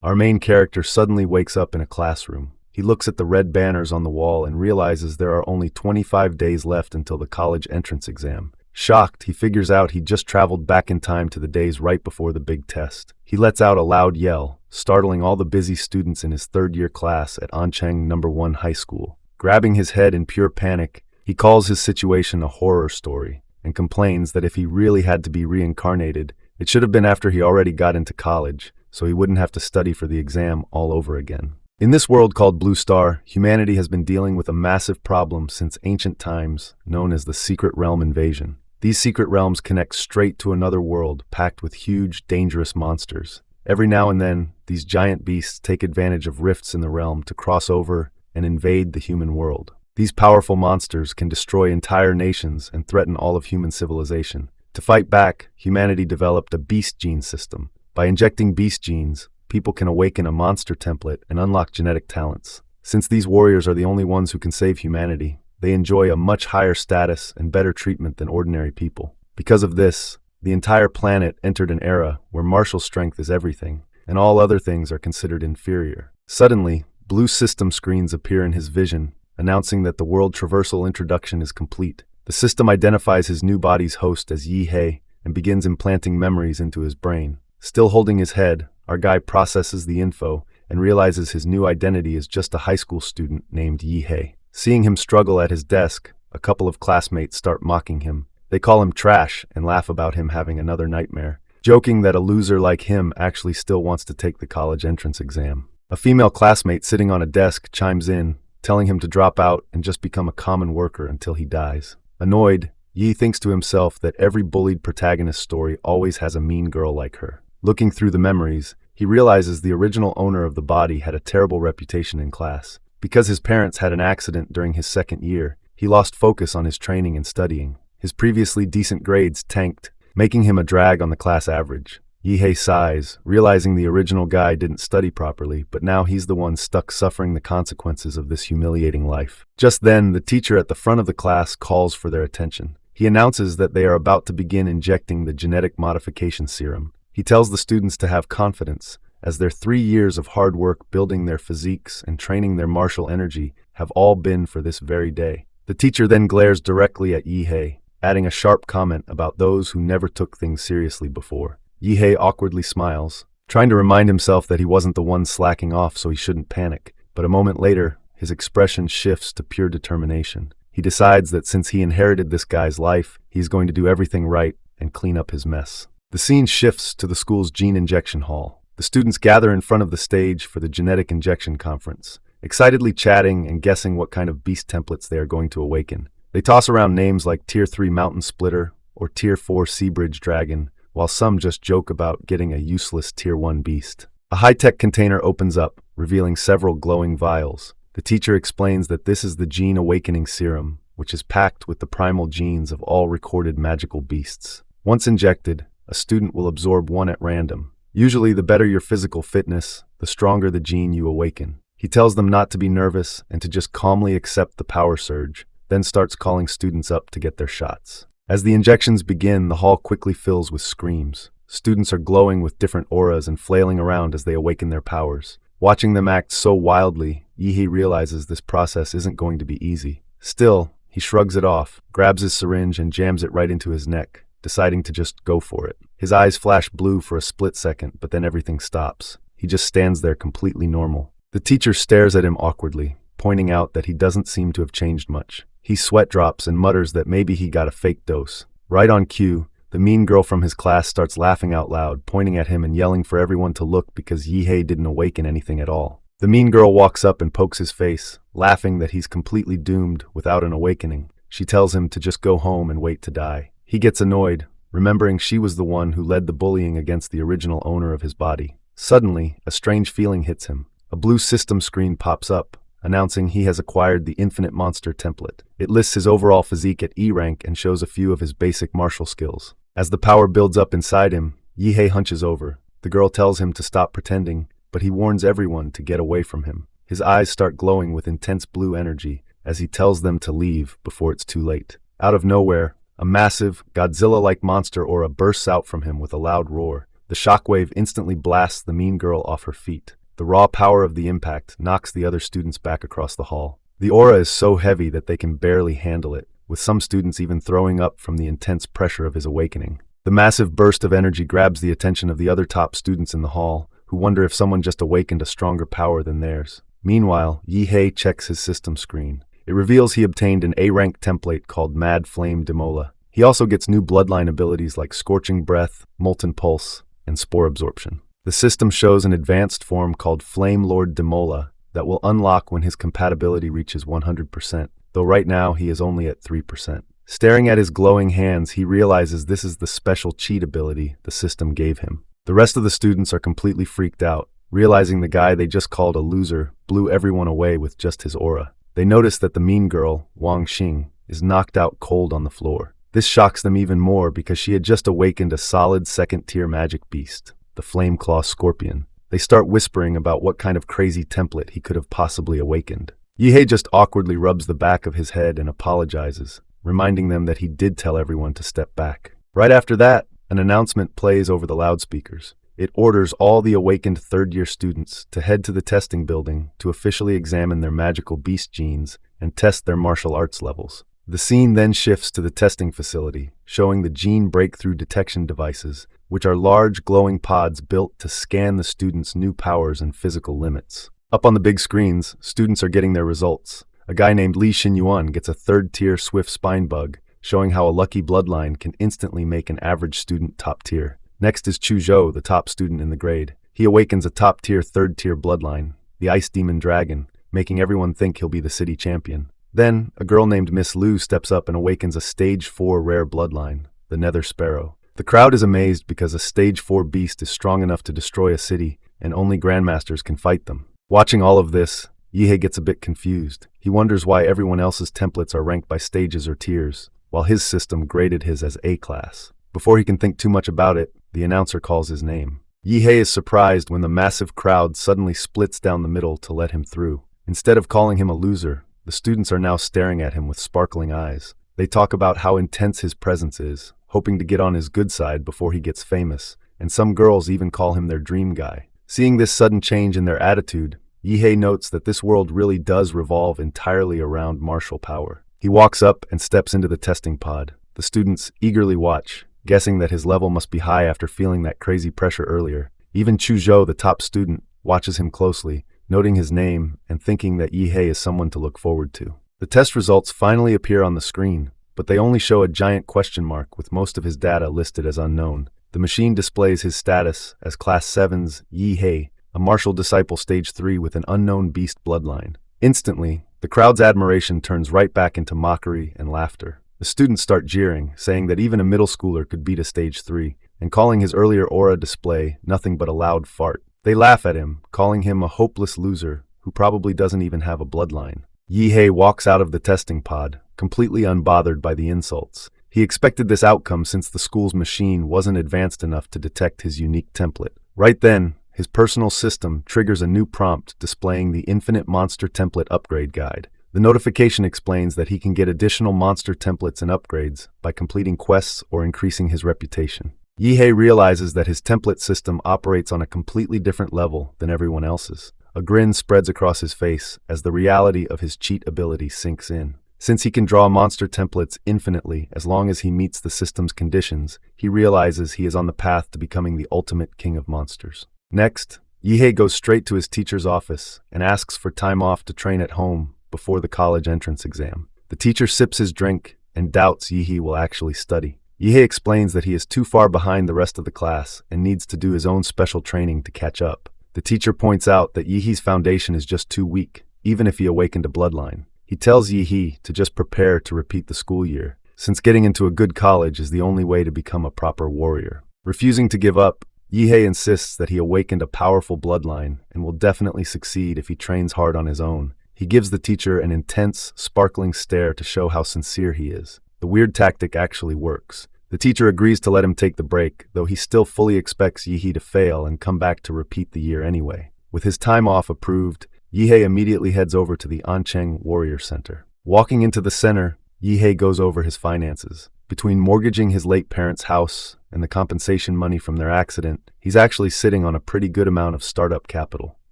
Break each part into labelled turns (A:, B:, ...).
A: Our main character suddenly wakes up in a classroom. He looks at the red banners on the wall and realizes there are only 25 days left until the college entrance exam. Shocked, he figures out he just traveled back in time to the days right before the big test. He lets out a loud yell, startling all the busy students in his third-year class at Anchang No. 1 High School. Grabbing his head in pure panic, he calls his situation a horror story and complains that if he really had to be reincarnated, it should have been after he already got into college, so he wouldn't have to study for the exam all over again. In this world called Blue Star, humanity has been dealing with a massive problem since ancient times, known as the Secret Realm Invasion. These secret realms connect straight to another world packed with huge, dangerous monsters. Every now and then, these giant beasts take advantage of rifts in the realm to cross over and invade the human world. These powerful monsters can destroy entire nations and threaten all of human civilization. To fight back, humanity developed a beast gene system. By injecting beast genes, people can awaken a monster template and unlock genetic talents. Since these warriors are the only ones who can save humanity, they enjoy a much higher status and better treatment than ordinary people. Because of this, the entire planet entered an era where martial strength is everything, and all other things are considered inferior. Suddenly, blue system screens appear in his vision, announcing that the world traversal introduction is complete. The system identifies his new body's host as Yi-Hei and begins implanting memories into his brain. Still holding his head, our guy processes the info and realizes his new identity is just a high school student named Yi-Hei. Seeing him struggle at his desk, a couple of classmates start mocking him. They call him trash and laugh about him having another nightmare, joking that a loser like him actually still wants to take the college entrance exam. A female classmate sitting on a desk chimes in, telling him to drop out and just become a common worker until he dies. Annoyed, Yi thinks to himself that every bullied protagonist story always has a mean girl like her. Looking through the memories, he realizes the original owner of the body had a terrible reputation in class. Because his parents had an accident during his second year, he lost focus on his training and studying. His previously decent grades tanked, making him a drag on the class average. Yi-Hei sighs, realizing the original guy didn't study properly, but now he's the one stuck suffering the consequences of this humiliating life. Just then, the teacher at the front of the class calls for their attention. He announces that they are about to begin injecting the genetic modification serum. He tells the students to have confidence, as their 3 years of hard work building their physiques and training their martial energy have all been for this very day. The teacher then glares directly at Yi-Hei, adding a sharp comment about those who never took things seriously before. Yi-Hei awkwardly smiles, trying to remind himself that he wasn't the one slacking off so he shouldn't panic, but a moment later, his expression shifts to pure determination. He decides that since he inherited this guy's life, he's going to do everything right and clean up his mess. The scene shifts to the school's gene injection hall. The students gather in front of the stage for the genetic injection conference, excitedly chatting and guessing what kind of beast templates they are going to awaken. They toss around names like Tier 3 Mountain Splitter or Tier 4 Sea Bridge Dragon, while some just joke about getting a useless Tier 1 beast. A high-tech container opens up, revealing several glowing vials. The teacher explains that this is the Gene Awakening Serum, which is packed with the primal genes of all recorded magical beasts. Once injected, a student will absorb one at random. Usually, the better your physical fitness, the stronger the gene you awaken. He tells them not to be nervous and to just calmly accept the power surge, then starts calling students up to get their shots. As the injections begin, the hall quickly fills with screams. Students are glowing with different auras and flailing around as they awaken their powers. Watching them act so wildly, Yi-Hei realizes this process isn't going to be easy. Still, he shrugs it off, grabs his syringe and jams it right into his neck, deciding to just go for it. His eyes flash blue for a split second, but then everything stops. He just stands there completely normal. The teacher stares at him awkwardly, pointing out that he doesn't seem to have changed much. He sweat drops and mutters that maybe he got a fake dose. Right on cue, the mean girl from his class starts laughing out loud, pointing at him and yelling for everyone to look because Yi-Hei didn't awaken anything at all. The mean girl walks up and pokes his face, laughing that he's completely doomed without an awakening. She tells him to just go home and wait to die. He gets annoyed, remembering she was the one who led the bullying against the original owner of his body. Suddenly, a strange feeling hits him. A blue system screen pops up, announcing he has acquired the Infinite Monster template. It lists his overall physique at E rank and shows a few of his basic martial skills. As the power builds up inside him, Yi-Hei hunches over. The girl tells him to stop pretending, but he warns everyone to get away from him. His eyes start glowing with intense blue energy as he tells them to leave before it's too late. Out of nowhere, a massive, Godzilla-like monster aura bursts out from him with a loud roar. The shockwave instantly blasts the mean girl off her feet. The raw power of the impact knocks the other students back across the hall. The aura is so heavy that they can barely handle it, with some students even throwing up from the intense pressure of his awakening. The massive burst of energy grabs the attention of the other top students in the hall, who wonder if someone just awakened a stronger power than theirs. Meanwhile, Yi-Hei checks his system screen. It reveals he obtained an A-rank template called Mad Flame Demola. He also gets new bloodline abilities like Scorching Breath, Molten Pulse, and Spore Absorption. The system shows an advanced form called Flame Lord Demola that will unlock when his compatibility reaches 100%, though right now he is only at 3%. Staring at his glowing hands, he realizes this is the special cheat ability the system gave him. The rest of the students are completely freaked out, realizing the guy they just called a loser blew everyone away with just his aura. They notice that the mean girl, Wang Xing, is knocked out cold on the floor. This shocks them even more because she had just awakened a solid second-tier magic beast, the Flameclaw Scorpion. They start whispering about what kind of crazy template he could have possibly awakened. Yi-Hei just awkwardly rubs the back of his head and apologizes, reminding them that he did tell everyone to step back. Right after that, an announcement plays over the loudspeakers. It orders all the awakened third-year students to head to the testing building to officially examine their magical beast genes and test their martial arts levels. The scene then shifts to the testing facility, showing the gene breakthrough detection devices, which are large glowing pods built to scan the students' new powers and physical limits. Up on the big screens, students are getting their results. A guy named Li Xinyuan gets a third-tier swift spine bug, showing how a lucky bloodline can instantly make an average student top tier. Next is Chu Zhou, the top student in the grade. He awakens a top-tier third-tier bloodline, the Ice Demon Dragon, making everyone think he'll be the city champion. Then, a girl named Miss Lu steps up and awakens a Stage 4 rare bloodline, the Nether Sparrow. The crowd is amazed because a Stage 4 beast is strong enough to destroy a city, and only grandmasters can fight them. Watching all of this, Yi-Hei gets a bit confused. He wonders why everyone else's templates are ranked by stages or tiers, while his system graded his as A-class. Before he can think too much about it, the announcer calls his name. Yi-Hei is surprised when the massive crowd suddenly splits down the middle to let him through. Instead of calling him a loser, the students are now staring at him with sparkling eyes. They talk about how intense his presence is, hoping to get on his good side before he gets famous, and some girls even call him their dream guy. Seeing this sudden change in their attitude, Yi-Hei notes that this world really does revolve entirely around martial power. He walks up and steps into the testing pod. The students eagerly watch, guessing that his level must be high after feeling that crazy pressure earlier. Even Chu Zhou, the top student, watches him closely, noting his name and thinking that Yi-Hei is someone to look forward to. The test results finally appear on the screen, but they only show a giant question mark with most of his data listed as unknown. The machine displays his status as Class 7's Yi-Hei, a martial disciple Stage 3 with an unknown beast bloodline. Instantly, the crowd's admiration turns right back into mockery and laughter. The students start jeering, saying that even a middle schooler could beat a Stage 3, and calling his earlier aura display nothing but a loud fart. They laugh at him, calling him a hopeless loser who probably doesn't even have a bloodline. Yi-Hei walks out of the testing pod, completely unbothered by the insults. He expected this outcome since the school's machine wasn't advanced enough to detect his unique template. Right then, his personal system triggers a new prompt displaying the Infinite Monster Template Upgrade Guide. The notification explains that he can get additional monster templates and upgrades by completing quests or increasing his reputation. Yi-Hei realizes that his template system operates on a completely different level than everyone else's. A grin spreads across his face as the reality of his cheat ability sinks in. Since he can draw monster templates infinitely as long as he meets the system's conditions, he realizes he is on the path to becoming the ultimate king of monsters. Next, Yi-Hei goes straight to his teacher's office and asks for time off to train at home before the college entrance exam. The teacher sips his drink and doubts Yi-Hei will actually study. Yi-Hei explains that he is too far behind the rest of the class and needs to do his own special training to catch up. The teacher points out that Yi-Hei's foundation is just too weak, even if he awakened a bloodline. He tells Yi-Hei to just prepare to repeat the school year, since getting into a good college is the only way to become a proper warrior. Refusing to give up, Yi-Hei insists that he awakened a powerful bloodline and will definitely succeed if he trains hard on his own. He gives the teacher an intense, sparkling stare to show how sincere he is. The weird tactic actually works. The teacher agrees to let him take the break, though he still fully expects Yi-Hei to fail and come back to repeat the year anyway. With his time off approved, Yi-Hei immediately heads over to the Ancheng Warrior Center. Walking into the center, Yi-Hei goes over his finances. Between mortgaging his late parents' house and the compensation money from their accident, he's actually sitting on a pretty good amount of startup capital.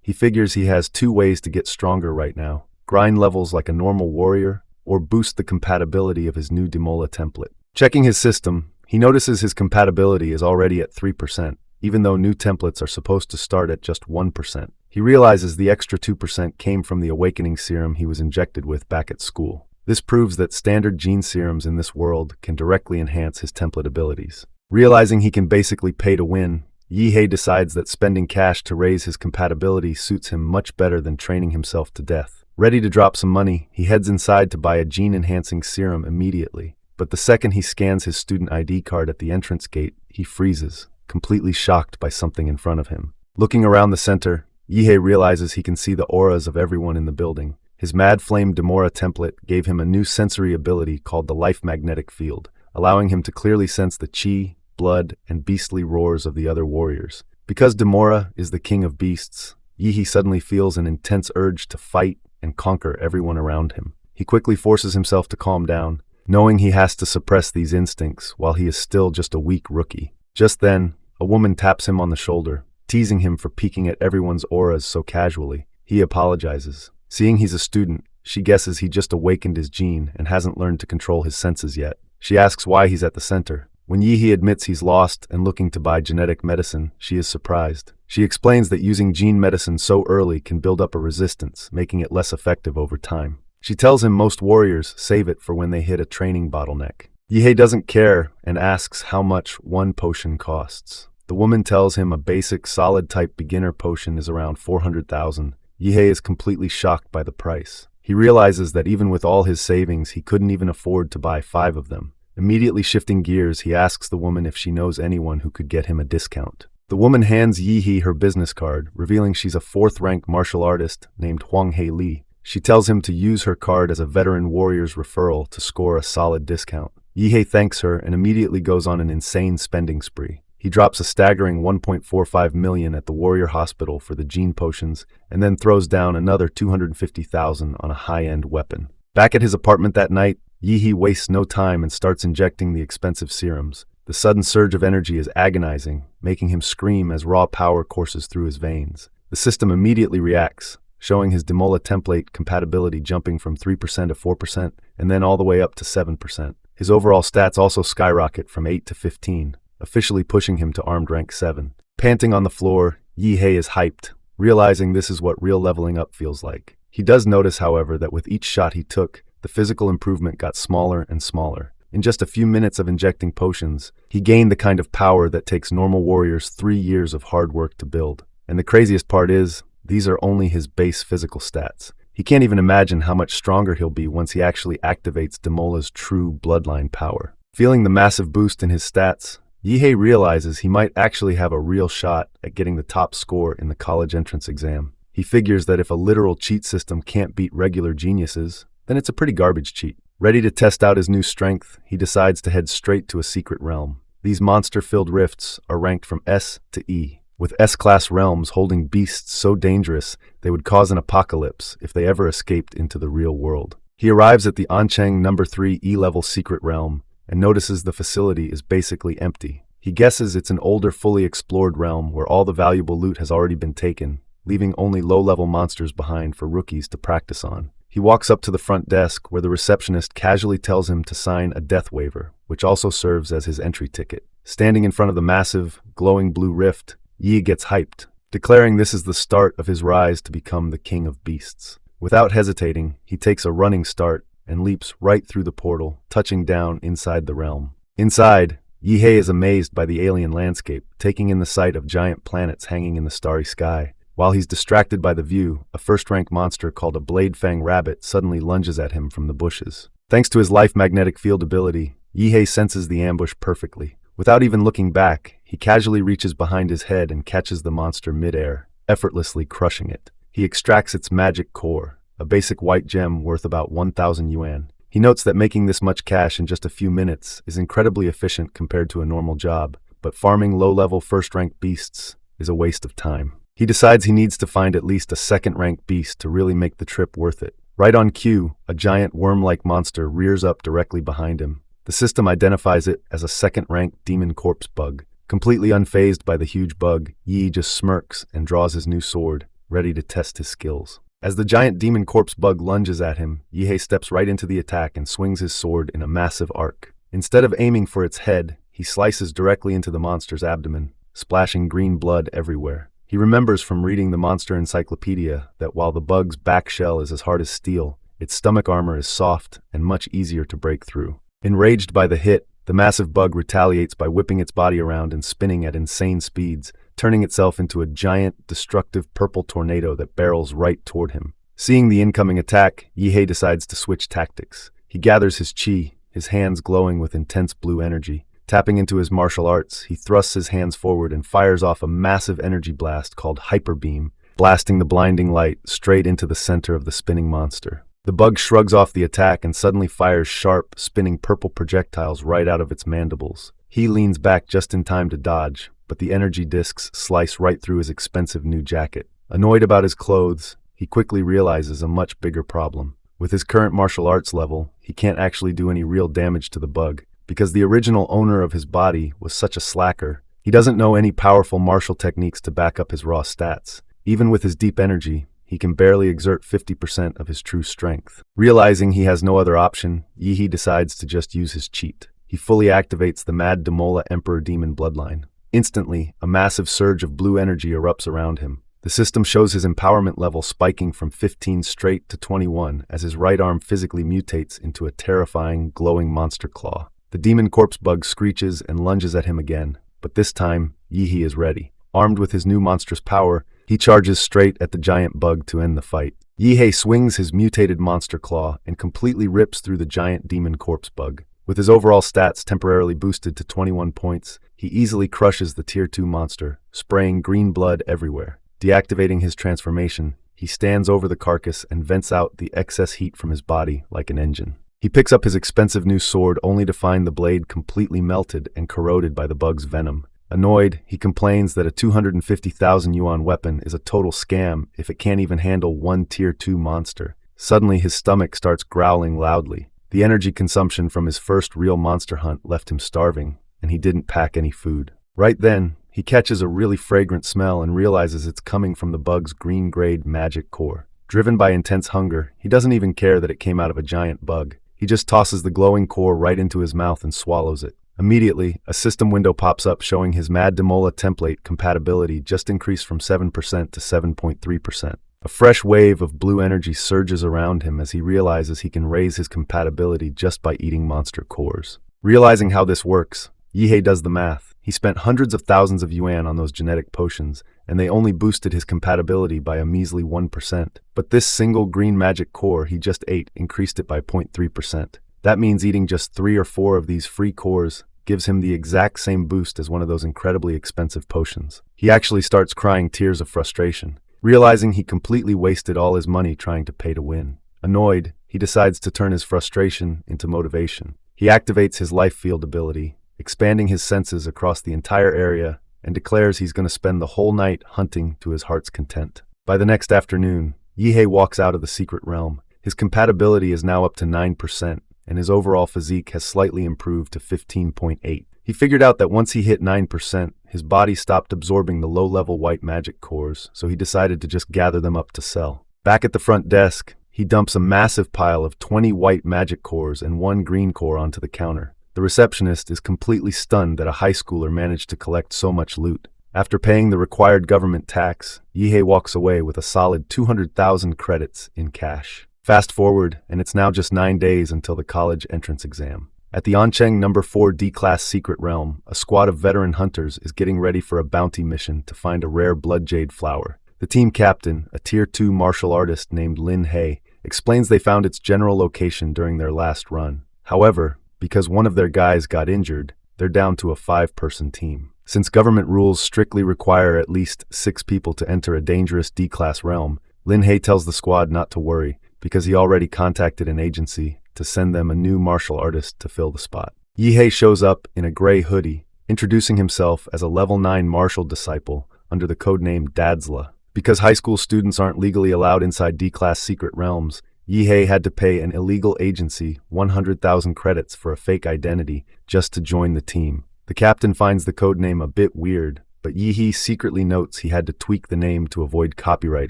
A: He figures he has two ways to get stronger right now: grind levels like a normal warrior, or boost the compatibility of his new Demola template. Checking his system, he notices his compatibility is already at 3%, even though new templates are supposed to start at just 1%. He realizes the extra 2% came from the awakening serum he was injected with back at school. This proves that standard gene serums in this world can directly enhance his template abilities. Realizing he can basically pay to win, Yihei decides that spending cash to raise his compatibility suits him much better than training himself to death. Ready to drop some money, he heads inside to buy a gene-enhancing serum immediately. But the second he scans his student ID card at the entrance gate, he freezes, completely shocked by something in front of him. Looking around the center, Yihei realizes he can see the auras of everyone in the building. His Mad Flame Demora template gave him a new sensory ability called the Life Magnetic Field, allowing him to clearly sense the chi, blood, and beastly roars of the other warriors. Because Demora is the king of beasts, Yihei suddenly feels an intense urge to fight and conquer everyone around him. He quickly forces himself to calm down, knowing he has to suppress these instincts while he is still just a weak rookie. Just then, a woman taps him on the shoulder, teasing him for peeking at everyone's auras so casually. He apologizes. Seeing he's a student, she guesses he just awakened his gene and hasn't learned to control his senses yet. She asks why he's at the center. When Yihei admits he's lost and looking to buy genetic medicine, she is surprised. She explains that using gene medicine so early can build up a resistance, making it less effective over time. She tells him most warriors save it for when they hit a training bottleneck. Yihei doesn't care and asks how much one potion costs. The woman tells him a basic solid-type beginner potion is around 400,000. Yihei is completely shocked by the price. He realizes that even with all his savings, he couldn't even afford to buy 5 of them. Immediately shifting gears, he asks the woman if she knows anyone who could get him a discount. The woman hands Yihei her business card, revealing she's a 4th-rank martial artist named Huang Hei Li. She tells him to use her card as a veteran warrior's referral to score a solid discount. Yihei thanks her and immediately goes on an insane spending spree. He drops a staggering 1.45 million at the warrior hospital for the gene potions, and then throws down another 250,000 on a high-end weapon. Back at his apartment that night, Yihei wastes no time and starts injecting the expensive serums. The sudden surge of energy is agonizing, making him scream as raw power courses through his veins. The system immediately reacts, showing his Demola template compatibility jumping from 3% to 4% and then all the way up to 7%. His overall stats also skyrocket from 8 to 15, officially pushing him to armed rank 7. Panting on the floor, Yihei is hyped, realizing this is what real leveling up feels like. He does notice, however, that with each shot he took, the physical improvement got smaller and smaller. In just a few minutes of injecting potions, he gained the kind of power that takes normal warriors 3 years of hard work to build. And the craziest part is, these are only his base physical stats. He can't even imagine how much stronger he'll be once he actually activates Demola's true bloodline power. Feeling the massive boost in his stats, Yihei realizes he might actually have a real shot at getting the top score in the college entrance exam. He figures that if a literal cheat system can't beat regular geniuses, then it's a pretty garbage cheat. Ready to test out his new strength, he decides to head straight to a secret realm. These monster-filled rifts are ranked from S to E, with S-class realms holding beasts so dangerous they would cause an apocalypse if they ever escaped into the real world. He arrives at the Ancheng No. 3 E-level secret realm and notices the facility is basically empty. He guesses it's an older, fully explored realm where all the valuable loot has already been taken, leaving only low-level monsters behind for rookies to practice on. He walks up to the front desk where the receptionist casually tells him to sign a death waiver, which also serves as his entry ticket. Standing in front of the massive, glowing blue rift, Yi gets hyped, declaring this is the start of his rise to become the king of beasts. Without hesitating, he takes a running start and leaps right through the portal, touching down inside the realm. Inside, Yihei is amazed by the alien landscape, taking in the sight of giant planets hanging in the starry sky. While he's distracted by the view, a first-rank monster called a Blade Fang Rabbit suddenly lunges at him from the bushes. Thanks to his life magnetic field ability, Yihei senses the ambush perfectly. Without even looking back, he casually reaches behind his head and catches the monster mid-air, effortlessly crushing it. He extracts its magic core, a basic white gem worth about 1,000 yuan. He notes that making this much cash in just a few minutes is incredibly efficient compared to a normal job, but farming low-level first-rank beasts is a waste of time. He decides he needs to find at least a second-rank beast to really make the trip worth it. Right on cue, a giant worm-like monster rears up directly behind him. The system identifies it as a second-ranked demon corpse bug. Completely unfazed by the huge bug, Yi just smirks and draws his new sword, ready to test his skills. As the giant demon corpse bug lunges at him, Yihei steps right into the attack and swings his sword in a massive arc. Instead of aiming for its head, he slices directly into the monster's abdomen, splashing green blood everywhere. He remembers from reading the monster encyclopedia that while the bug's back shell is as hard as steel, its stomach armor is soft and much easier to break through. Enraged by the hit, the massive bug retaliates by whipping its body around and spinning at insane speeds, turning itself into a giant, destructive purple tornado that barrels right toward him. Seeing the incoming attack, Yihei decides to switch tactics. He gathers his chi, his hands glowing with intense blue energy. Tapping into his martial arts, he thrusts his hands forward and fires off a massive energy blast called Hyper Beam, blasting the blinding light straight into the center of the spinning monster. The bug shrugs off the attack and suddenly fires sharp, spinning purple projectiles right out of its mandibles. He leans back just in time to dodge, but the energy discs slice right through his expensive new jacket. Annoyed about his clothes, he quickly realizes a much bigger problem. With his current martial arts level, he can't actually do any real damage to the bug. Because the original owner of his body was such a slacker, he doesn't know any powerful martial techniques to back up his raw stats. Even with his deep energy, he can barely exert 50% of his true strength. Realizing he has no other option, Yihei decides to just use his cheat. He fully activates the Mad Demola Emperor Demon Bloodline. Instantly, a massive surge of blue energy erupts around him. The system shows his empowerment level spiking from 15 straight to 21 as his right arm physically mutates into a terrifying, glowing monster claw. The demon corpse bug screeches and lunges at him again, but this time, Yihei is ready. Armed with his new monstrous power, he charges straight at the giant bug to end the fight. Yihei swings his mutated monster claw and completely rips through the giant demon corpse bug. With his overall stats temporarily boosted to 21 points, he easily crushes the Tier 2 monster, spraying green blood everywhere. Deactivating his transformation, he stands over the carcass and vents out the excess heat from his body like an engine. He picks up his expensive new sword only to find the blade completely melted and corroded by the bug's venom. Annoyed, he complains that a 250,000 yuan weapon is a total scam if it can't even handle one Tier 2 monster. Suddenly, his stomach starts growling loudly. The energy consumption from his first real monster hunt left him starving, and he didn't pack any food. Right then, he catches a really fragrant smell and realizes it's coming from the bug's green-grade magic core. Driven by intense hunger, he doesn't even care that it came out of a giant bug. He just tosses the glowing core right into his mouth and swallows it. Immediately, a system window pops up showing his Mad Demola template compatibility just increased from 7% to 7.3%. A fresh wave of blue energy surges around him as he realizes he can raise his compatibility just by eating monster cores. Realizing how this works, Yihei does the math. He spent hundreds of thousands of yuan on those genetic potions, and they only boosted his compatibility by a measly 1%. But this single green magic core he just ate increased it by 0.3%. That means eating just 3 or 4 of these free cores gives him the exact same boost as one of those incredibly expensive potions. He actually starts crying tears of frustration, realizing he completely wasted all his money trying to pay to win. Annoyed, he decides to turn his frustration into motivation. He activates his life field ability, expanding his senses across the entire area, and declares he's going to spend the whole night hunting to his heart's content. By the next afternoon, Yihei walks out of the secret realm. His compatibility is now up to 9%, and his overall physique has slightly improved to 15.8. He figured out that once he hit 9%, his body stopped absorbing the low-level white magic cores, so he decided to just gather them up to sell. Back at the front desk, he dumps a massive pile of 20 white magic cores and 1 green core onto the counter. The receptionist is completely stunned that a high schooler managed to collect so much loot. After paying the required government tax, Yihei walks away with a solid 200,000 credits in cash. Fast forward, and it's now just 9 days until the college entrance exam. At the Oncheng No. 4 D-Class Secret Realm, a squad of veteran hunters is getting ready for a bounty mission to find a rare blood jade flower. The team captain, a Tier 2 martial artist named Lin Hei, explains they found its general location during their last run. However, because one of their guys got injured, they're down to a 5-person team. Since government rules strictly require at least 6 people to enter a dangerous D-Class realm, Lin Hei tells the squad not to worry, because he already contacted an agency to send them a new martial artist to fill the spot. Yihei shows up in a gray hoodie, introducing himself as a level 9 martial disciple under the codename Dadzla. Because high school students aren't legally allowed inside D-Class secret realms, Yihei had to pay an illegal agency 100,000 credits for a fake identity just to join the team. The captain finds the codename a bit weird, but Yihei secretly notes he had to tweak the name to avoid copyright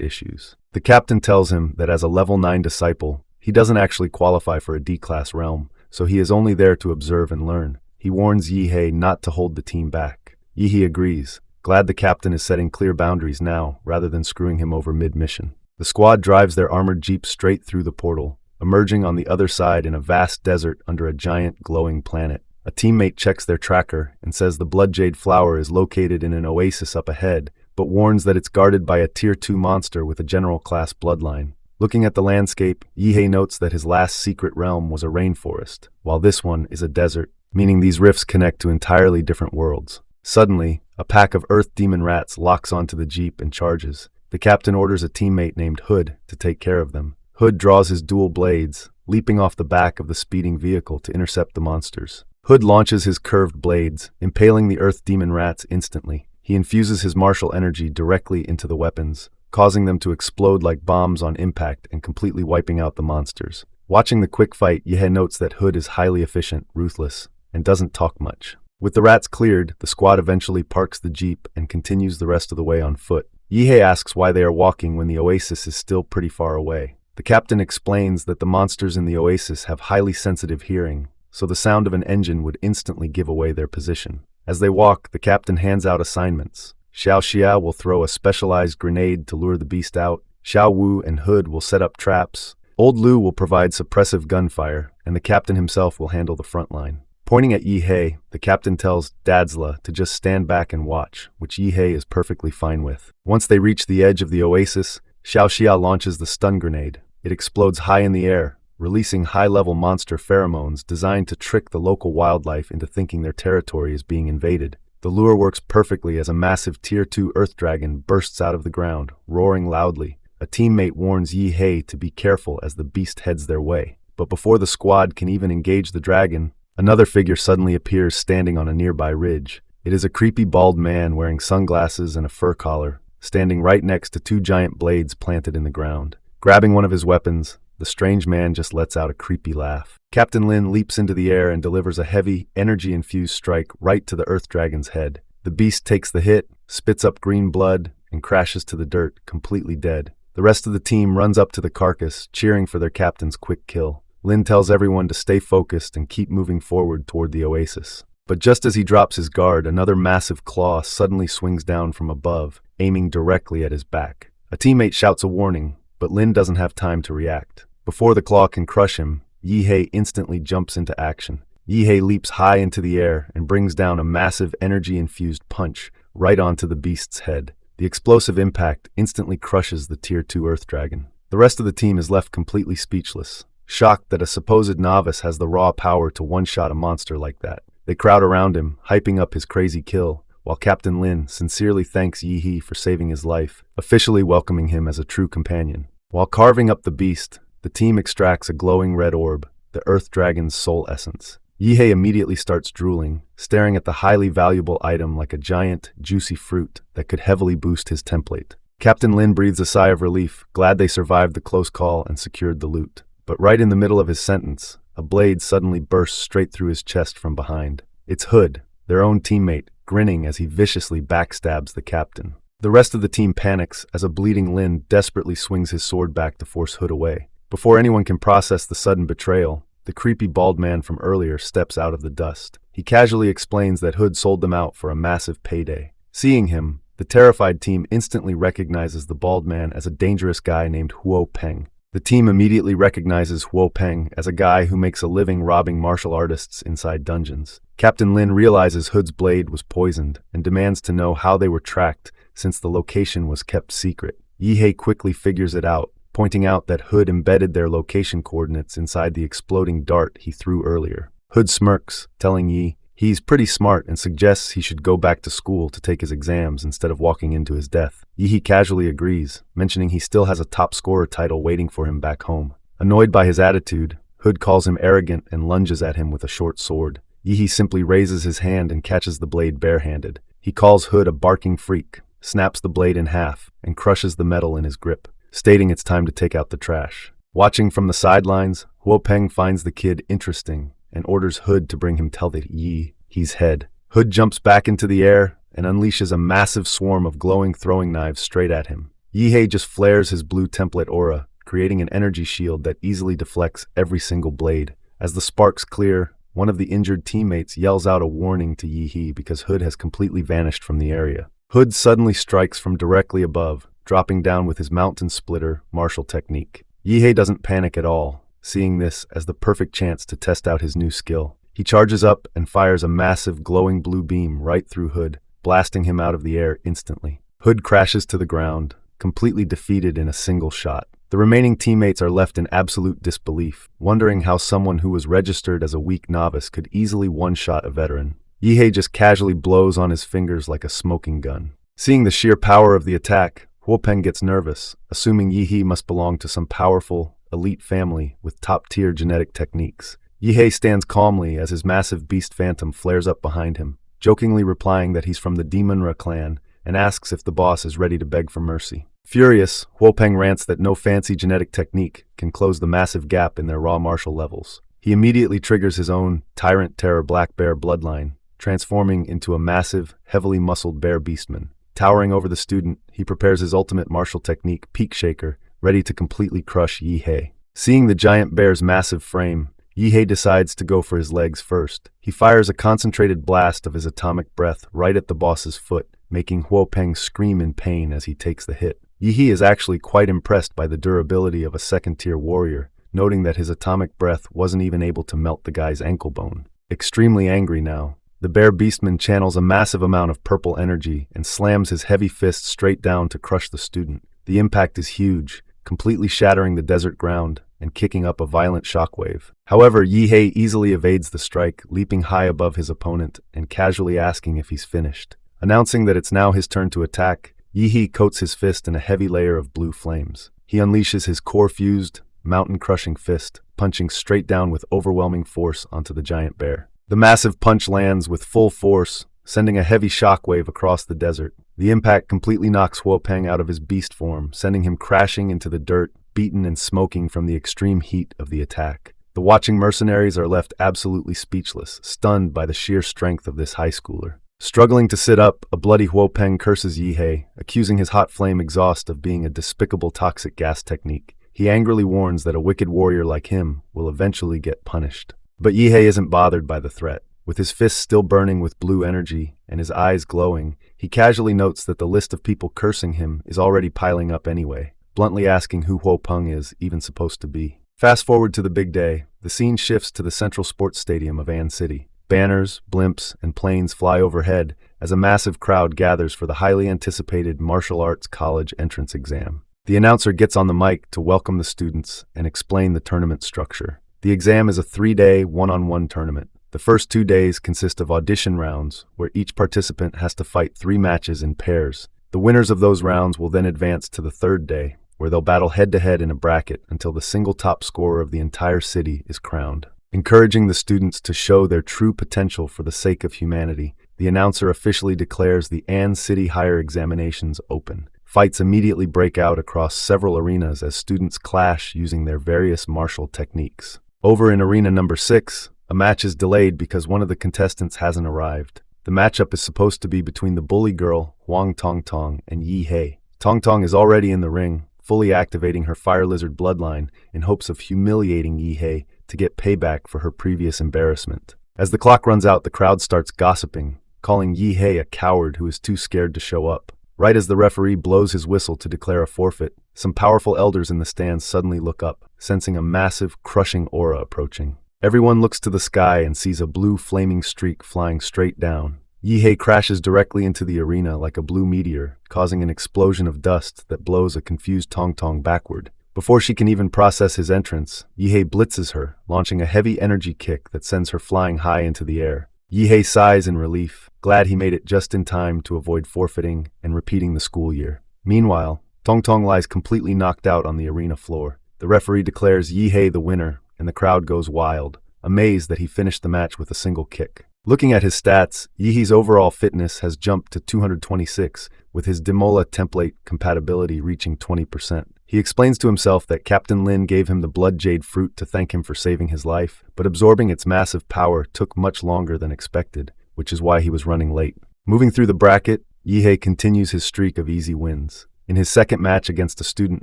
A: issues. The captain tells him that as a level 9 disciple, he doesn't actually qualify for a D-class realm, so he is only there to observe and learn. He warns Yihei not to hold the team back. Yihei agrees, glad the captain is setting clear boundaries now rather than screwing him over mid-mission. The squad drives their armored jeep straight through the portal, emerging on the other side in a vast desert under a giant glowing planet. A teammate checks their tracker and says the Bloodjade flower is located in an oasis up ahead, but warns that it's guarded by a Tier 2 monster with a general class bloodline. Looking at the landscape, Yihei notes that his last secret realm was a rainforest, while this one is a desert, meaning these rifts connect to entirely different worlds. Suddenly, a pack of earth demon rats locks onto the jeep and charges. The captain orders a teammate named Hood to take care of them. Hood draws his dual blades, leaping off the back of the speeding vehicle to intercept the monsters. Hood launches his curved blades, impaling the earth demon rats instantly. He infuses his martial energy directly into the weapons, causing them to explode like bombs on impact and completely wiping out the monsters. Watching the quick fight, Yihei notes that Hood is highly efficient, ruthless, and doesn't talk much. With the rats cleared, the squad eventually parks the jeep and continues the rest of the way on foot. Yihei asks why they are walking when the oasis is still pretty far away. The captain explains that the monsters in the oasis have highly sensitive hearing, so the sound of an engine would instantly give away their position. As they walk, the captain hands out assignments. Xiao Xia will throw a specialized grenade to lure the beast out. Xiao Wu and Hood will set up traps. Old Lu will provide suppressive gunfire, and the captain himself will handle the front line. Pointing at Yihei, the captain tells Dadzla to just stand back and watch, which Yihei is perfectly fine with. Once they reach the edge of the oasis, Xiao Xia launches the stun grenade. It explodes high in the air, releasing high-level monster pheromones designed to trick the local wildlife into thinking their territory is being invaded. The lure works perfectly as a massive Tier 2 earth dragon bursts out of the ground, roaring loudly. A teammate warns Yihei to be careful as the beast heads their way. But before the squad can even engage the dragon, another figure suddenly appears standing on a nearby ridge. It is a creepy bald man wearing sunglasses and a fur collar, standing right next to two giant blades planted in the ground. Grabbing one of his weapons, the strange man just lets out a creepy laugh. Captain Lin leaps into the air and delivers a heavy, energy-infused strike right to the earth dragon's head. The beast takes the hit, spits up green blood, and crashes to the dirt, completely dead. The rest of the team runs up to the carcass, cheering for their captain's quick kill. Lin tells everyone to stay focused and keep moving forward toward the oasis. But just as he drops his guard, another massive claw suddenly swings down from above, aiming directly at his back. A teammate shouts a warning, but Lin doesn't have time to react. Before the claw can crush him, Yihei instantly jumps into action. Yihei leaps high into the air and brings down a massive energy-infused punch right onto the beast's head. The explosive impact instantly crushes the Tier 2 Earth Dragon. The rest of the team is left completely speechless, shocked that a supposed novice has the raw power to one-shot a monster like that. They crowd around him, hyping up his crazy kill, while Captain Lin sincerely thanks Yihei for saving his life, officially welcoming him as a true companion. While carving up the beast, the team extracts a glowing red orb, the Earth Dragon's soul essence. Yihei immediately starts drooling, staring at the highly valuable item like a giant, juicy fruit that could heavily boost his template. Captain Lin breathes a sigh of relief, glad they survived the close call and secured the loot. But right in the middle of his sentence, a blade suddenly bursts straight through his chest from behind. It's Hood, their own teammate, grinning as he viciously backstabs the captain. The rest of the team panics as a bleeding Lin desperately swings his sword back to force Hood away. Before anyone can process the sudden betrayal, the creepy bald man from earlier steps out of the dust. He casually explains that Hood sold them out for a massive payday. Seeing him, the terrified team instantly recognizes the bald man as a dangerous guy named Huo Peng. The team immediately recognizes Huo Peng as a guy who makes a living robbing martial artists inside dungeons. Captain Lin realizes Hood's blade was poisoned and demands to know how they were tracked since the location was kept secret. Yihei quickly figures it out, pointing out that Hood embedded their location coordinates inside the exploding dart he threw earlier. Hood smirks, telling Yi he's pretty smart and suggests he should go back to school to take his exams instead of walking into his death. Yi casually agrees, mentioning he still has a top scorer title waiting for him back home. Annoyed by his attitude, Hood calls him arrogant and lunges at him with a short sword. Yi simply raises his hand and catches the blade barehanded. He calls Hood a barking freak, snaps the blade in half, and crushes the metal in his grip, stating it's time to take out the trash. Watching from the sidelines, Huo Peng finds the kid interesting and orders Hood to bring him tell the He's head. Hood jumps back into the air and unleashes a massive swarm of glowing throwing knives straight at him. Yihei just flares his blue template aura, creating an energy shield that easily deflects every single blade. As the sparks clear, one of the injured teammates yells out a warning to Yihei because Hood has completely vanished from the area. Hood suddenly strikes from directly above, dropping down with his mountain splitter martial technique. Yihei doesn't panic at all, seeing this as the perfect chance to test out his new skill. He charges up and fires a massive glowing blue beam right through Hood, blasting him out of the air instantly. Hood crashes to the ground, completely defeated in a single shot. The remaining teammates are left in absolute disbelief, wondering how someone who was registered as a weak novice could easily one-shot a veteran. Yihei just casually blows on his fingers like a smoking gun. Seeing the sheer power of the attack, Huo Peng gets nervous, assuming Yihei must belong to some powerful, elite family with top-tier genetic techniques. Yihei stands calmly as his massive beast phantom flares up behind him, jokingly replying that he's from the Manhwa clan and asks if the boss is ready to beg for mercy. Furious, Huo Peng rants that no fancy genetic technique can close the massive gap in their raw martial levels. He immediately triggers his own Tyrant Terror Black Bear bloodline, transforming into a massive, heavily muscled bear beastman. Towering over the student, he prepares his ultimate martial technique, Peak Shaker, ready to completely crush Yihei. Seeing the giant bear's massive frame, Yihei decides to go for his legs first. He fires a concentrated blast of his atomic breath right at the boss's foot, making Huo Peng scream in pain as he takes the hit. Yihei is actually quite impressed by the durability of a second-tier warrior, noting that his atomic breath wasn't even able to melt the guy's ankle bone. Extremely angry now, the bear beastman channels a massive amount of purple energy and slams his heavy fist straight down to crush the student. The impact is huge, completely shattering the desert ground and kicking up a violent shockwave. However, Yihei easily evades the strike, leaping high above his opponent and casually asking if he's finished. Announcing that it's now his turn to attack, Yihei coats his fist in a heavy layer of blue flames. He unleashes his core-fused, mountain-crushing fist, punching straight down with overwhelming force onto the giant bear. The massive punch lands with full force, sending a heavy shockwave across the desert. The impact completely knocks Huo Peng out of his beast form, sending him crashing into the dirt, beaten and smoking from the extreme heat of the attack. The watching mercenaries are left absolutely speechless, stunned by the sheer strength of this high schooler. Struggling to sit up, a bloody Huo Peng curses Yihei, accusing his hot flame exhaust of being a despicable toxic gas technique. He angrily warns that a wicked warrior like him will eventually get punished. But Yihei isn't bothered by the threat. With his fists still burning with blue energy and his eyes glowing, he casually notes that the list of people cursing him is already piling up anyway, bluntly asking who Huo Peng is even supposed to be. Fast forward to the big day, the scene shifts to the central sports stadium of An City. Banners, blimps, and planes fly overhead as a massive crowd gathers for the highly anticipated martial arts college entrance exam. The announcer gets on the mic to welcome the students and explain the tournament structure. The exam is a 3-day, one-on-one tournament. The first 2 days consist of audition rounds, where each participant has to fight 3 matches in pairs. The winners of those rounds will then advance to the 3rd day, where they'll battle head-to-head in a bracket until the single top scorer of the entire city is crowned. Encouraging the students to show their true potential for the sake of humanity, the announcer officially declares the An City Higher Examinations open. Fights immediately break out across several arenas as students clash using their various martial techniques. Over in arena number 6, a match is delayed because one of the contestants hasn't arrived. The matchup is supposed to be between the bully girl, Huang Tongtong, and Yihei. Tongtong is already in the ring, fully activating her fire lizard bloodline in hopes of humiliating Yihei to get payback for her previous embarrassment. As the clock runs out, the crowd starts gossiping, calling Yihei a coward who is too scared to show up. Right as the referee blows his whistle to declare a forfeit, some powerful elders in the stands suddenly look up, sensing a massive, crushing aura approaching. Everyone looks to the sky and sees a blue flaming streak flying straight down. Yihei crashes directly into the arena like a blue meteor, causing an explosion of dust that blows a confused Tongtong backward. Before she can even process his entrance, Yihei blitzes her, launching a heavy energy kick that sends her flying high into the air. Yihei sighs in relief, glad he made it just in time to avoid forfeiting and repeating the school year. Meanwhile, Tongtong lies completely knocked out on the arena floor. The referee declares Yihei the winner, and the crowd goes wild, amazed that he finished the match with a single kick. Looking at his stats, Yihei's overall fitness has jumped to 226, with his Demola template compatibility reaching 20%. He explains to himself that Captain Lin gave him the blood jade fruit to thank him for saving his life, but absorbing its massive power took much longer than expected, which is why he was running late. Moving through the bracket, Yihei continues his streak of easy wins. In his second match against a student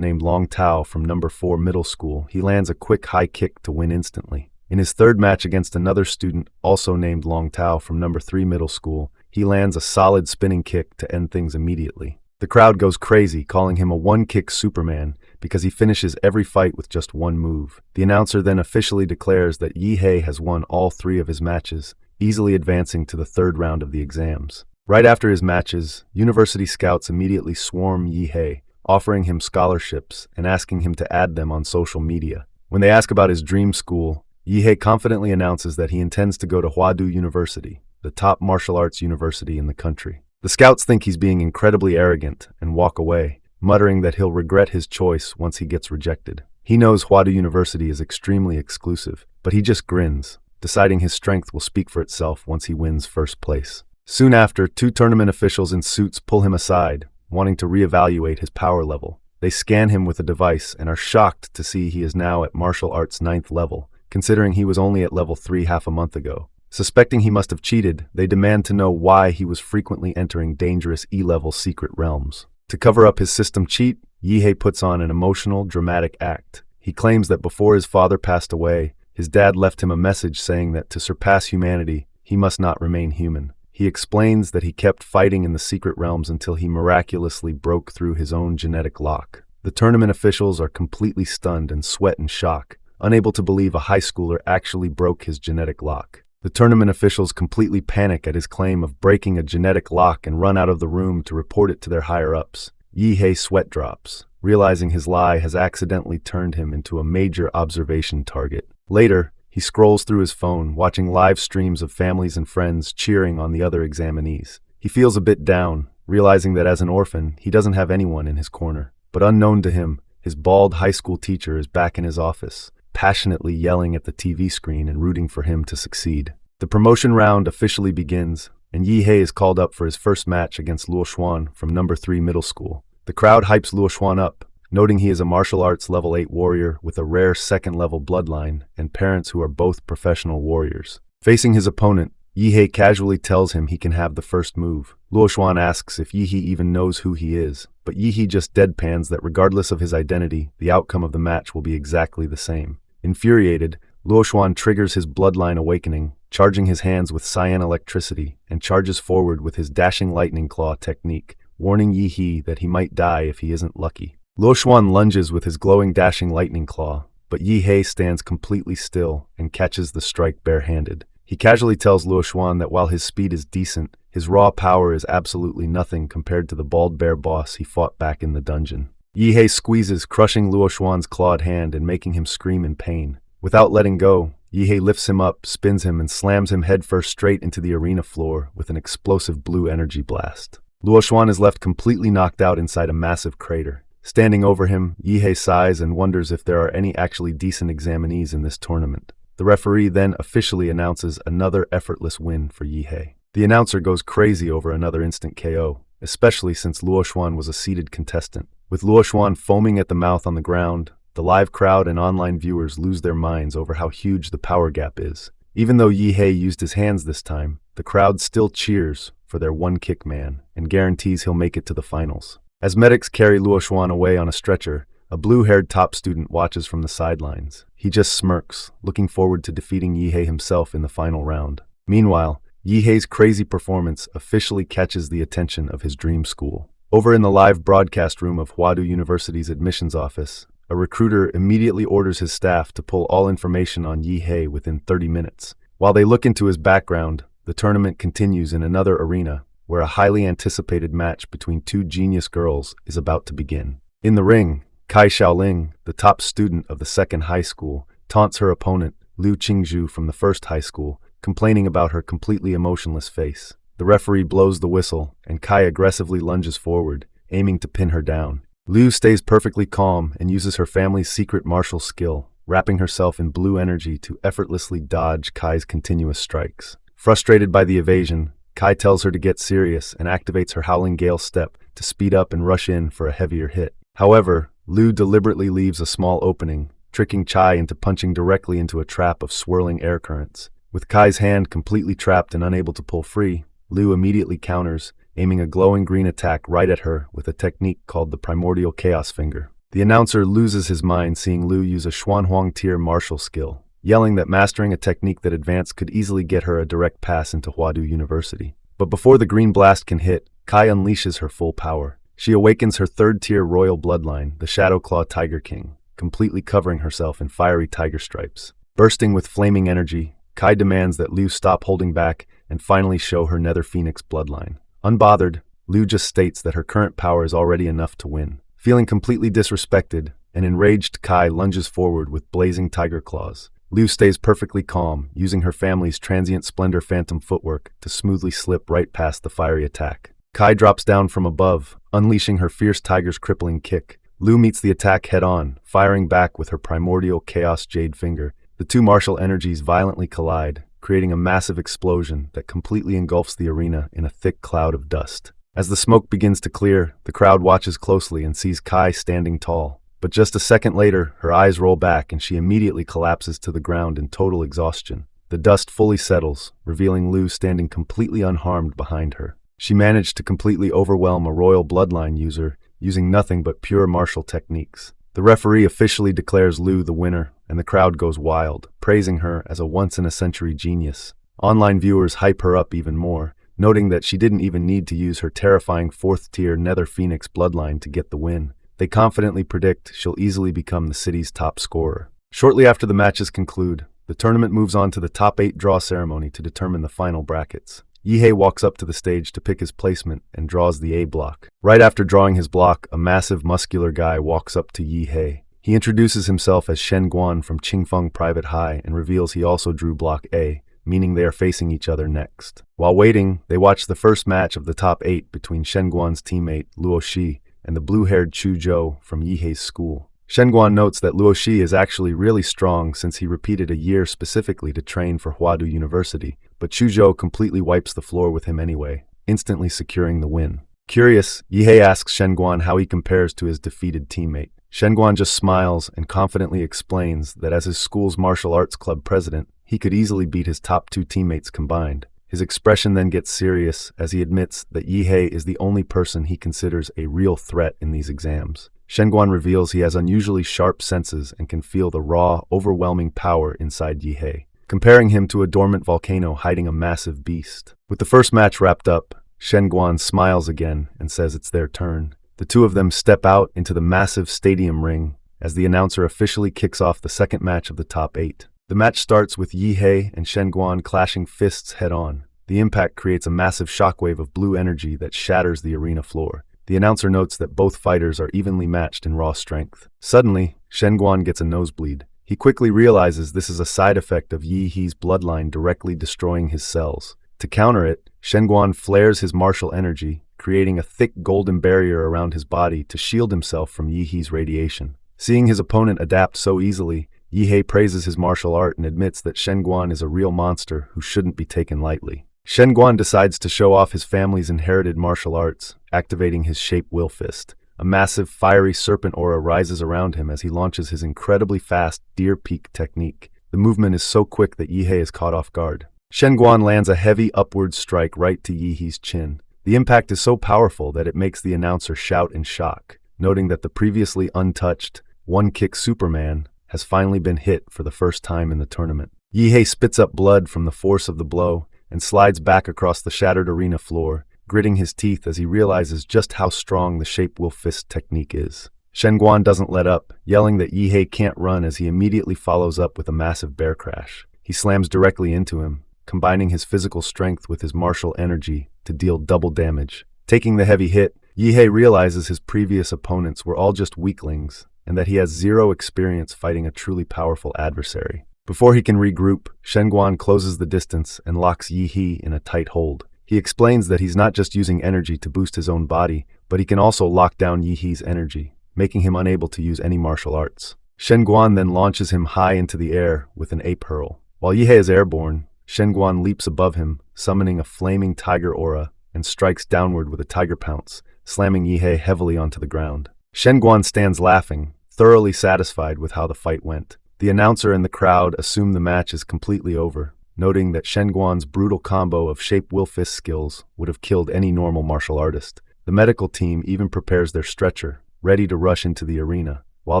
A: named Long Tao from number 4 middle school, he lands a quick high kick to win instantly. In his third match against another student, also named Long Tao from number 3 middle school, he lands a solid spinning kick to end things immediately. The crowd goes crazy, calling him a one-kick Superman because he finishes every fight with just one move. The announcer then officially declares that Yihei has won all 3 of his matches, easily advancing to the third round of the exams. Right after his matches, university scouts immediately swarm Yihei, offering him scholarships and asking him to add them on social media. When they ask about his dream school, Yihei confidently announces that he intends to go to Huadu University, the top martial arts university in the country. The scouts think he's being incredibly arrogant and walk away, muttering that he'll regret his choice once he gets rejected. He knows Huadu University is extremely exclusive, but he just grins, deciding his strength will speak for itself once he wins first place. Soon after, 2 tournament officials in suits pull him aside, wanting to reevaluate his power level. They scan him with a device and are shocked to see he is now at martial arts 9th level, considering he was only at level 3 half a month ago. Suspecting he must have cheated, they demand to know why he was frequently entering dangerous E-level secret realms. To cover up his system cheat, Yihei puts on an emotional, dramatic act. He claims that before his father passed away, his dad left him a message saying that to surpass humanity, he must not remain human. He explains that he kept fighting in the secret realms until he miraculously broke through his own genetic lock. The tournament officials are completely stunned and sweat in shock, unable to believe a high schooler actually broke his genetic lock. The tournament officials completely panic at his claim of breaking a genetic lock and run out of the room to report it to their higher-ups. Yihei sweat drops, realizing his lie has accidentally turned him into a major observation target. Later, he scrolls through his phone, watching live streams of families and friends cheering on the other examinees. He feels a bit down, realizing that as an orphan, he doesn't have anyone in his corner. But unknown to him, his bald high school teacher is back in his office, passionately yelling at the TV screen and rooting for him to succeed. The promotion round officially begins, and Yihei is called up for his first match against Luo Xuan from number 3 middle school. The crowd hypes Luo Xuan up, noting he is a martial arts level 8 warrior with a rare second-level bloodline and parents who are both professional warriors. Facing his opponent, Yihei casually tells him he can have the first move. Luo Xuan asks if Yihei even knows who he is, but Yihei just deadpans that regardless of his identity, the outcome of the match will be exactly the same. Infuriated, Luo Xuan triggers his bloodline awakening, charging his hands with cyan electricity, and charges forward with his dashing lightning claw technique, warning Yihei that he might die if he isn't lucky. Luo Xuan lunges with his glowing dashing lightning claw, but Yihei stands completely still and catches the strike barehanded. He casually tells Luo Xuan that while his speed is decent, his raw power is absolutely nothing compared to the bald bear boss he fought back in the dungeon. Yihei squeezes, crushing Luo Xuan's clawed hand and making him scream in pain. Without letting go, Yihei lifts him up, spins him, and slams him headfirst straight into the arena floor with an explosive blue energy blast. Luo Xuan is left completely knocked out inside a massive crater. Standing over him, Yihei sighs and wonders if there are any actually decent examinees in this tournament. The referee then officially announces another effortless win for Yihei. The announcer goes crazy over another instant KO, especially since Luo Xuan was a seeded contestant. With Luo Xuan foaming at the mouth on the ground, the live crowd and online viewers lose their minds over how huge the power gap is. Even though Yihei used his hands this time, the crowd still cheers for their one-kick man and guarantees he'll make it to the finals. As medics carry Luo Xuan away on a stretcher, a blue-haired top student watches from the sidelines. He just smirks, looking forward to defeating Yihei himself in the final round. Meanwhile, Yihei's crazy performance officially catches the attention of his dream school. Over in the live broadcast room of Huadu University's admissions office, a recruiter immediately orders his staff to pull all information on Yihei within 30 minutes. While they look into his background, the tournament continues in another arena, where a highly anticipated match between 2 genius girls is about to begin. In the ring, Kai Xiaoling, the top student of the 2nd high school, taunts her opponent, Liu Qingzhu from the 1st high school, complaining about her completely emotionless face. The referee blows the whistle, and Kai aggressively lunges forward, aiming to pin her down. Liu stays perfectly calm and uses her family's secret martial skill, wrapping herself in blue energy to effortlessly dodge Kai's continuous strikes. Frustrated by the evasion, Kai tells her to get serious and activates her Howling Gale step to speed up and rush in for a heavier hit. However, Lu deliberately leaves a small opening, tricking Chai into punching directly into a trap of swirling air currents. With Kai's hand completely trapped and unable to pull free, Lu immediately counters, aiming a glowing green attack right at her with a technique called the Primordial Chaos Finger. The announcer loses his mind seeing Lu use a Xuanhuang tier martial skill, yelling that mastering a technique that advanced could easily get her a direct pass into Huadu University. But before the green blast can hit, Kai unleashes her full power. She awakens her third-tier royal bloodline, the Shadowclaw Tiger King, completely covering herself in fiery tiger stripes. Bursting with flaming energy, Kai demands that Lu stop holding back and finally show her Nether Phoenix bloodline. Unbothered, Lu just states that her current power is already enough to win. Feeling completely disrespected, an enraged Kai lunges forward with blazing tiger claws. Lu stays perfectly calm, using her family's transient splendor phantom footwork to smoothly slip right past the fiery attack. Kai drops down from above, unleashing her fierce tiger's crippling kick. Lu meets the attack head-on, firing back with her primordial chaos jade finger. The two martial energies violently collide, creating a massive explosion that completely engulfs the arena in a thick cloud of dust. As the smoke begins to clear, the crowd watches closely and sees Kai standing tall. But just a second later, her eyes roll back and she immediately collapses to the ground in total exhaustion. The dust fully settles, revealing Lu standing completely unharmed behind her. She managed to completely overwhelm a royal bloodline user, using nothing but pure martial techniques. The referee officially declares Lu the winner, and the crowd goes wild, praising her as a once-in-a-century genius. Online viewers hype her up even more, noting that she didn't even need to use her terrifying fourth-tier Nether Phoenix bloodline to get the win. They confidently predict she'll easily become the city's top scorer. Shortly after the matches conclude, the tournament moves on to the top 8 draw ceremony to determine the final brackets. Yihei walks up to the stage to pick his placement and draws the A block. Right after drawing his block, a massive muscular guy walks up to Yihei. He introduces himself as Shen Guan from Qingfeng Private High and reveals he also drew block A, meaning they are facing each other next. While waiting, they watch the first match of the top 8 between Shen Guan's teammate Luo Shi and the blue-haired Chu Zhou from Yihei's school. Shen Guan notes that Luo Shi is actually really strong since he repeated a year specifically to train for Huadu University, but Chu Zhou completely wipes the floor with him anyway, instantly securing the win. Curious, Yihei asks Shen Guan how he compares to his defeated teammate. Shen Guan just smiles and confidently explains that as his school's martial arts club president, he could easily beat his top 2 teammates combined. His expression then gets serious as he admits that Yihei is the only person he considers a real threat in these exams. Shen Guan reveals he has unusually sharp senses and can feel the raw, overwhelming power inside Yihei, comparing him to a dormant volcano hiding a massive beast. With the first match wrapped up, Shen Guan smiles again and says it's their turn. The two of them step out into the massive stadium ring as the announcer officially kicks off the second match of the top 8. The match starts with Yihei and Shen Guan clashing fists head-on. The impact creates a massive shockwave of blue energy that shatters the arena floor. The announcer notes that both fighters are evenly matched in raw strength. Suddenly, Shen Guan gets a nosebleed. He quickly realizes this is a side effect of Yihei's bloodline directly destroying his cells. To counter it, Shen Guan flares his martial energy, creating a thick golden barrier around his body to shield himself from Yihei's radiation. Seeing his opponent adapt so easily, Yihei praises his martial art and admits that Shen Guan is a real monster who shouldn't be taken lightly. Shen Guan decides to show off his family's inherited martial arts, activating his Shape Will Fist. A massive, fiery serpent aura rises around him as he launches his incredibly fast Deer Peak technique. The movement is so quick that Yihei is caught off guard. Shen Guan lands a heavy upward strike right to Yihei's chin. The impact is so powerful that it makes the announcer shout in shock, noting that the previously untouched one-kick Superman has finally been hit for the first time in the tournament. Yihei spits up blood from the force of the blow and slides back across the shattered arena floor, gritting his teeth as he realizes just how strong the Shape Will Fist technique is. Shen Guan doesn't let up, yelling that Yihei can't run as he immediately follows up with a massive bear crash. He slams directly into him, combining his physical strength with his martial energy to deal double damage. Taking the heavy hit, Yihei realizes his previous opponents were all just weaklings, and that he has zero experience fighting a truly powerful adversary. Before he can regroup, Shen Guan closes the distance and locks Yihei in a tight hold. He explains that he's not just using energy to boost his own body, but he can also lock down Yihei's energy, making him unable to use any martial arts. Shen Guan then launches him high into the air with an ape hurl. While Yihei is airborne, Shen Guan leaps above him, summoning a flaming tiger aura, and strikes downward with a tiger pounce, slamming Yihei heavily onto the ground. Shen Guan stands laughing, thoroughly satisfied with how the fight went. The announcer and the crowd assume the match is completely over, noting that Shen Guan's brutal combo of shape will fist skills would have killed any normal martial artist. The medical team even prepares their stretcher, ready to rush into the arena, while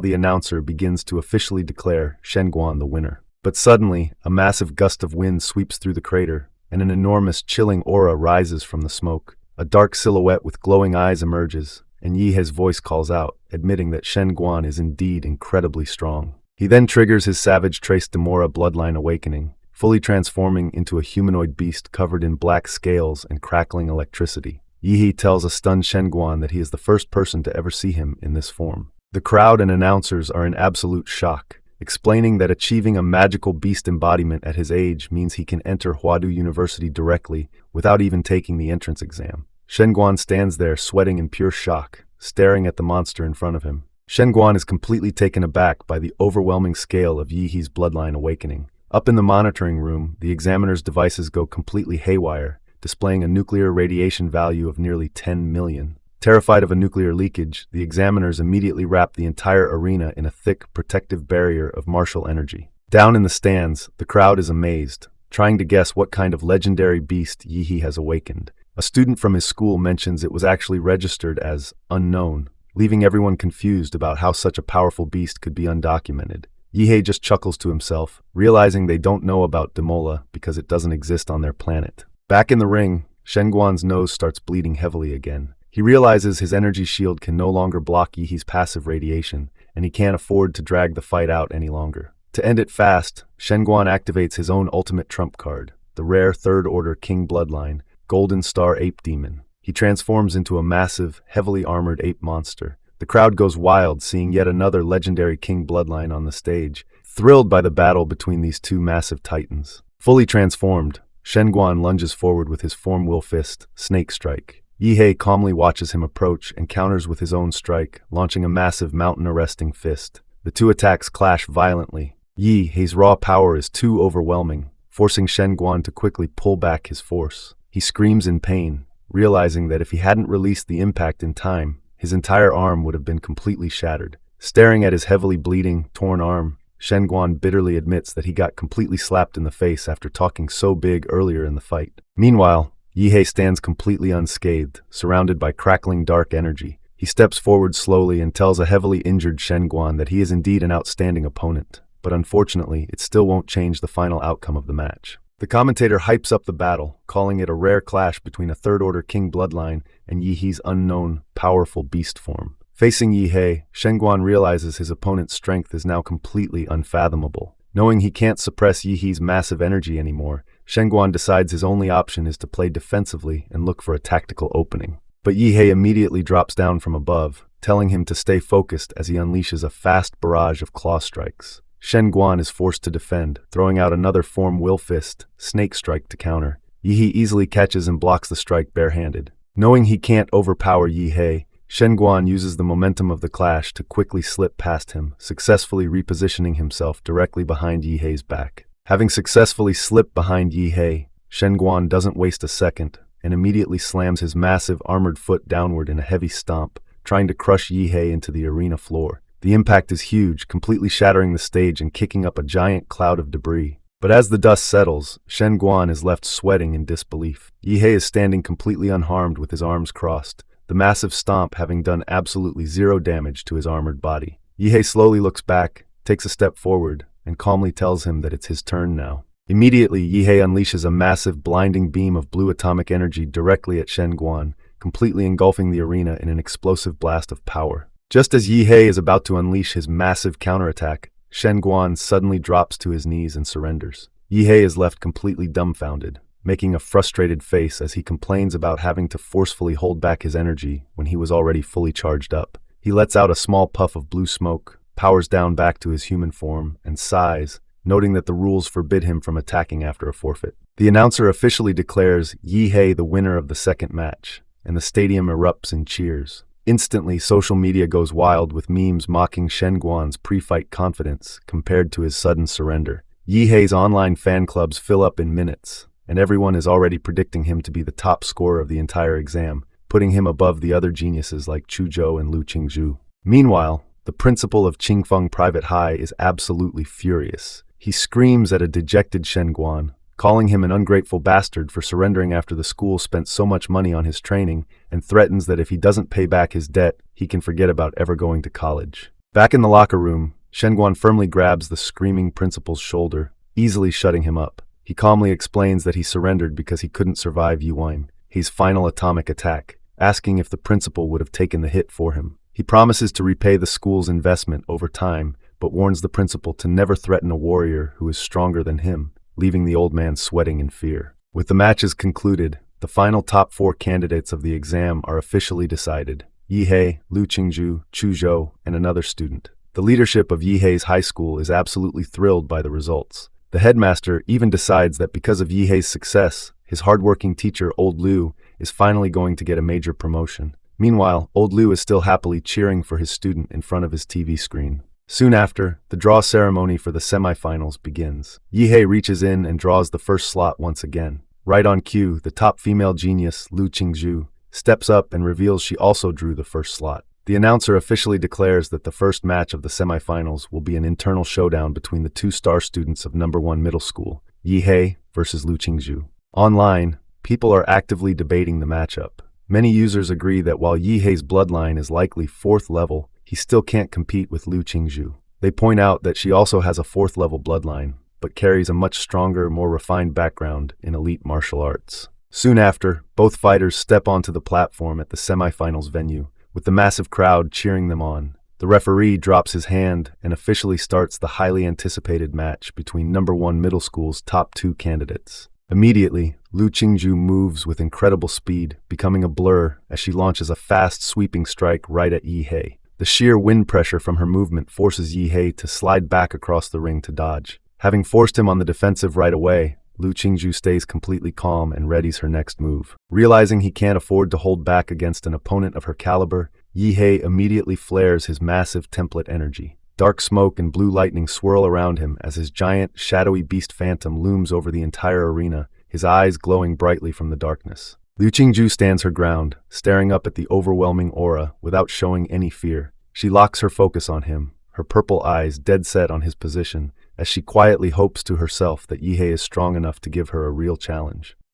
A: the announcer begins to officially declare Shen Guan the winner. But suddenly, a massive gust of wind sweeps through the crater, and an enormous chilling aura rises from the smoke. A dark silhouette with glowing eyes emerges, and Yihe's voice calls out, admitting that Shen Guan is indeed incredibly strong. He then triggers his savage Trace Demora bloodline awakening, fully transforming into a humanoid beast covered in black scales and crackling electricity. Yihe tells a stunned Shen Guan that he is the first person to ever see him in this form. The crowd and announcers are in absolute shock, explaining that achieving a magical beast embodiment at his age means he can enter Huadu University directly without even taking the entrance exam. Shen Guan stands there sweating in pure shock, staring at the monster in front of him. Shen Guan is completely taken aback by the overwhelming scale of Yihe's bloodline awakening. Up in the monitoring room, the examiner's devices go completely haywire, displaying a nuclear radiation value of nearly 10 million. Terrified of a nuclear leakage, the examiners immediately wrap the entire arena in a thick, protective barrier of martial energy. Down in the stands, the crowd is amazed, trying to guess what kind of legendary beast Yihe has awakened. A student from his school mentions it was actually registered as unknown, leaving everyone confused about how such a powerful beast could be undocumented. Yihe just chuckles to himself, realizing they don't know about Demola because it doesn't exist on their planet. Back in the ring, Shen Guan's nose starts bleeding heavily again. He realizes his energy shield can no longer block Yihe's passive radiation, and he can't afford to drag the fight out any longer. To end it fast, Shen Guan activates his own ultimate trump card, the rare Third Order King Bloodline, Golden Star Ape Demon. He transforms into a massive, heavily armored ape monster. The crowd goes wild seeing yet another legendary King Bloodline on the stage, thrilled by the battle between these two massive titans. Fully transformed, Shen Guan lunges forward with his Form Will Fist, Snake Strike. Yihe calmly watches him approach and counters with his own strike, launching a massive mountain-arresting fist. The two attacks clash violently. Yihe's raw power is too overwhelming, forcing Shen Guan to quickly pull back his force. He screams in pain, realizing that if he hadn't released the impact in time, his entire arm would have been completely shattered. Staring at his heavily bleeding, torn arm, Shen Guan bitterly admits that he got completely slapped in the face after talking so big earlier in the fight. Meanwhile, Yihe stands completely unscathed, surrounded by crackling dark energy. He steps forward slowly and tells a heavily injured Shen Guan that he is indeed an outstanding opponent, but unfortunately, it still won't change the final outcome of the match. The commentator hypes up the battle, calling it a rare clash between a Third Order King Bloodline and Yihe's unknown, powerful beast form. Facing Yihe, Shen Guan realizes his opponent's strength is now completely unfathomable. Knowing he can't suppress Yihe's massive energy anymore, Shen Guan decides his only option is to play defensively and look for a tactical opening. But Yihe immediately drops down from above, telling him to stay focused as he unleashes a fast barrage of claw strikes. Shen Guan is forced to defend, throwing out another Form Will Fist, Snake Strike to counter. Yihe easily catches and blocks the strike barehanded. Knowing he can't overpower Yihe, Shen Guan uses the momentum of the clash to quickly slip past him, successfully repositioning himself directly behind Yihe's back. Having successfully slipped behind Yihe, Shen Guan doesn't waste a second and immediately slams his massive armored foot downward in a heavy stomp, trying to crush Yihe into the arena floor. The impact is huge, completely shattering the stage and kicking up a giant cloud of debris. But as the dust settles, Shen Guan is left sweating in disbelief. Yihe is standing completely unharmed with his arms crossed, the massive stomp having done absolutely zero damage to his armored body. Yihe slowly looks back, takes a step forward, and calmly tells him that it's his turn now. Immediately, Yihe unleashes a massive, blinding beam of blue atomic energy directly at Shen Guan, completely engulfing the arena in an explosive blast of power. Just as Yihe is about to unleash his massive counterattack, Shen Guan suddenly drops to his knees and surrenders. Yihe is left completely dumbfounded, making a frustrated face as he complains about having to forcefully hold back his energy when he was already fully charged up. He lets out a small puff of blue smoke, powers down back to his human form, and sighs, noting that the rules forbid him from attacking after a forfeit. The announcer officially declares Yihe the winner of the second match, and the stadium erupts in cheers. Instantly, social media goes wild with memes mocking Shen Guan's pre-fight confidence compared to his sudden surrender. Yihe's online fan clubs fill up in minutes, and everyone is already predicting him to be the top scorer of the entire exam, putting him above the other geniuses like Chu Zhou and Lu Qingzhu. Meanwhile, the principal of Qingfeng Private High is absolutely furious. He screams at a dejected Shen Guan, calling him an ungrateful bastard for surrendering after the school spent so much money on his training, and threatens that if he doesn't pay back his debt, he can forget about ever going to college. Back in the locker room, Shen Guan firmly grabs the screaming principal's shoulder, easily shutting him up. He calmly explains that he surrendered because he couldn't survive Yuan, his final atomic attack, asking if the principal would have taken the hit for him. He promises to repay the school's investment over time, but warns the principal to never threaten a warrior who is stronger than him, leaving the old man sweating in fear. With the matches concluded, the final top 4 candidates of the exam are officially decided: Yihei, Lu Qingzhu, Chu Zhou, and another student. The leadership of Yihei's high school is absolutely thrilled by the results. The headmaster even decides that because of Yihei's success, his hardworking teacher, Old Liu, is finally going to get a major promotion. Meanwhile, Old Liu is still happily cheering for his student in front of his TV screen. Soon after, the draw ceremony for the semifinals begins. Yihei reaches in and draws the first slot once again. Right on cue, the top female genius, Lu Qingzhu, steps up and reveals she also drew the first slot. The announcer officially declares that the first match of the semifinals will be an internal showdown between the 2 star students of number 1 middle school, Yihei versus Lu Qingzhu. Online, people are actively debating the matchup. Many users agree that while Yihei's bloodline is likely 4th level, he still can't compete with Lu Qingzhu. They point out that she also has a 4th level bloodline, but carries a much stronger, more refined background in elite martial arts. Soon after, both fighters step onto the platform at the semifinals venue, with the massive crowd cheering them on. The referee drops his hand and officially starts the highly anticipated match between number 1 middle school's top 2 candidates. Immediately, Lu Qingzhu moves with incredible speed, becoming a blur as she launches a fast, sweeping strike right at Yihei. The sheer wind pressure from her movement forces Yihei to slide back across the ring to dodge. Having forced him on the defensive right away, Lu Qingzhu stays completely calm and readies her next move. Realizing he can't afford to hold back against an opponent of her caliber, Yihei immediately flares his massive template energy. Dark smoke and blue lightning swirl around him as his giant, shadowy beast phantom looms over the entire arena, his eyes glowing brightly from the darkness. Lu Qingzhu stands her ground, staring up at the overwhelming aura without showing any fear. She locks her focus on him, her purple eyes dead set on his position, as she quietly hopes to herself that Yihei is strong enough to give her a real challenge.